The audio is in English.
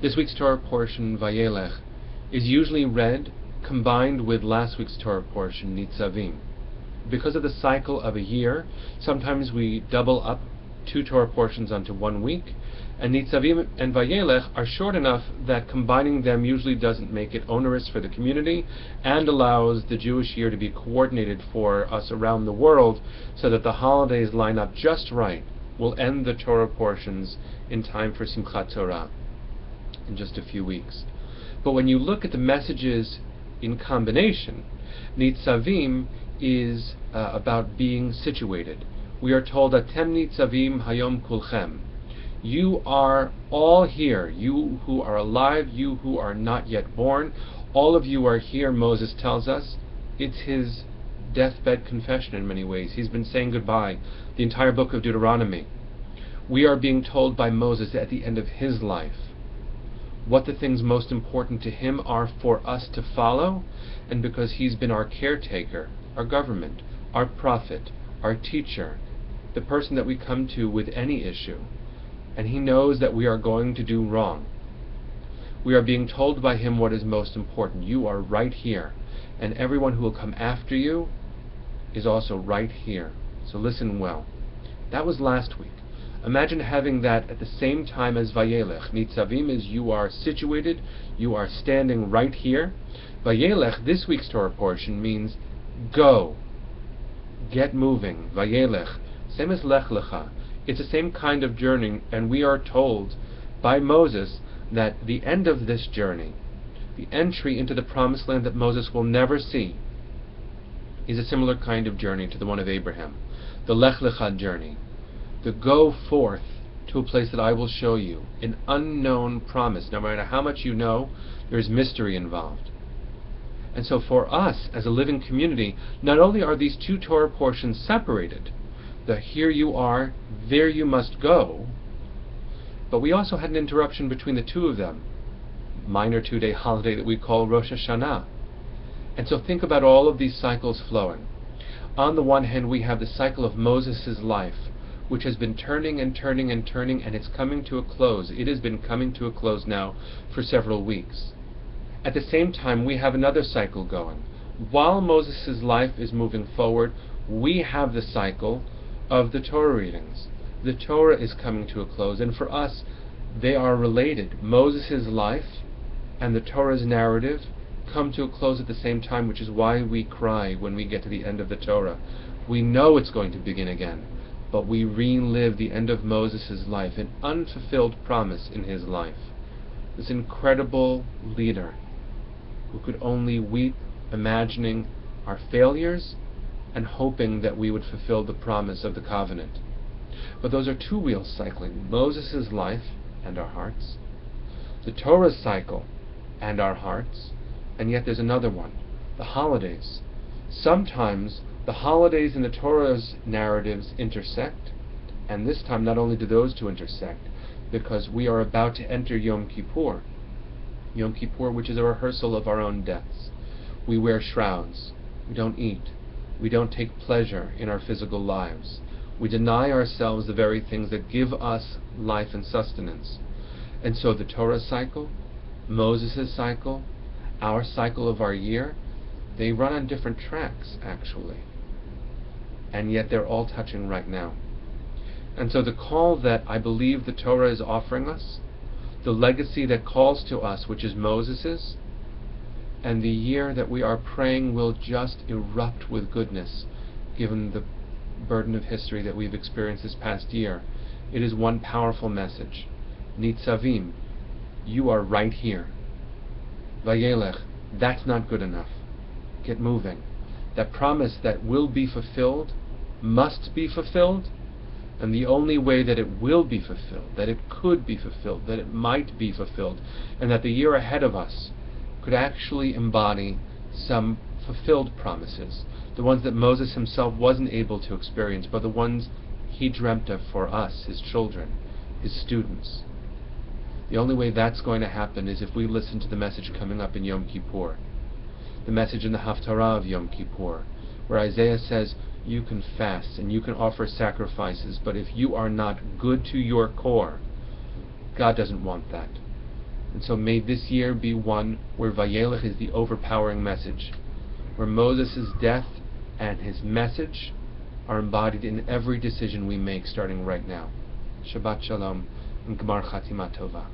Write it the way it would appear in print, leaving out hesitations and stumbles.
This week's Torah portion, VaYeilech, is usually read combined with last week's Torah portion, Nitzavim. Because of the cycle of a year, sometimes we double up two Torah portions onto 1 week, and Nitzavim and VaYeilech are short enough that combining them usually doesn't make it onerous for the community and allows the Jewish year to be coordinated for us around the world so that the holidays line up just right. We'll end the Torah portions in time for Simchat Torah in just a few weeks. But when you look at the messages in combination, Nitzavim is about being situated. We are told, Atem Nitzavim Hayom Kulchem. You are all here, you who are alive, you who are not yet born, all of you are here, Moses tells us. It's his deathbed confession in many ways. He's been saying goodbye the entire book of Deuteronomy. We are being told by Moses at the end of his life what the things most important to him are for us to follow, and because he's been our caretaker, our government, our prophet, our teacher, the person that we come to with any issue, and he knows that we are going to do wrong. We are being told by him what is most important. You are right here, and everyone who will come after you is also right here. So listen well. That was last week. Imagine having that at the same time as VaYeilech. Nitzavim is you are situated, you are standing right here. VaYeilech, this week's Torah portion, means go, get moving. VaYeilech, same as Lech Lecha. It's the same kind of journey, and we are told by Moses that the end of this journey, the entry into the promised land that Moses will never see, is a similar kind of journey to the one of Abraham. The Lech Lecha journey. The go forth to a place that I will show you, an unknown promise. No matter how much you know, there's mystery involved. And so for us, as a living community, not only are these two Torah portions separated, the here you are, there you must go, but we also had an interruption between the two of them, minor 2-day holiday that we call Rosh Hashanah. And so think about all of these cycles flowing. On the one hand, we have the cycle of Moses' life, which has been turning and turning and turning, and it's coming to a close. It has been coming to a close now for several weeks. At the same time, we have another cycle going. While Moses' life is moving forward, we have the cycle of the Torah readings. The Torah is coming to a close, and for us, they are related. Moses' life and the Torah's narrative come to a close at the same time, which is why we cry when we get to the end of the Torah. We know it's going to begin again, but we relive the end of Moses' life, an unfulfilled promise in his life. This incredible leader who could only weep, imagining our failures and hoping that we would fulfill the promise of the covenant. But those are two wheels cycling, Moses' life and our hearts, the Torah's cycle and our hearts, and yet there's another one, the holidays. Sometimes the holidays and the Torah's narratives intersect, and this time not only do those two intersect, because we are about to enter Yom Kippur. Yom Kippur, which is a rehearsal of our own deaths. We wear shrouds. We don't eat. We don't take pleasure in our physical lives. We deny ourselves the very things that give us life and sustenance. And so the Torah cycle, Moses' cycle, our cycle of our year, they run on different tracks, actually. And yet they're all touching right now. And so the call that I believe the Torah is offering us, the legacy that calls to us, which is Moses's, and the year that we are praying will just erupt with goodness, given the burden of history that we've experienced this past year. It is one powerful message. Nitzavim, you are right here. VaYeilech, that's not good enough. Get moving. That promise that will be fulfilled must be fulfilled, and the only way that it will be fulfilled, that it could be fulfilled, that it might be fulfilled, and that the year ahead of us could actually embody some fulfilled promises, the ones that Moses himself wasn't able to experience, but the ones he dreamt of for us, his children, his students. The only way that's going to happen is if we listen to the message coming up in Yom Kippur, the message in the Haftarah of Yom Kippur, where Isaiah says, you can fast and you can offer sacrifices, but if you are not good to your core, God doesn't want that. And so may this year be one where VaYeilech is the overpowering message, where Moses' death and his message are embodied in every decision we make starting right now. Shabbat Shalom and Gmar Chatima Tova.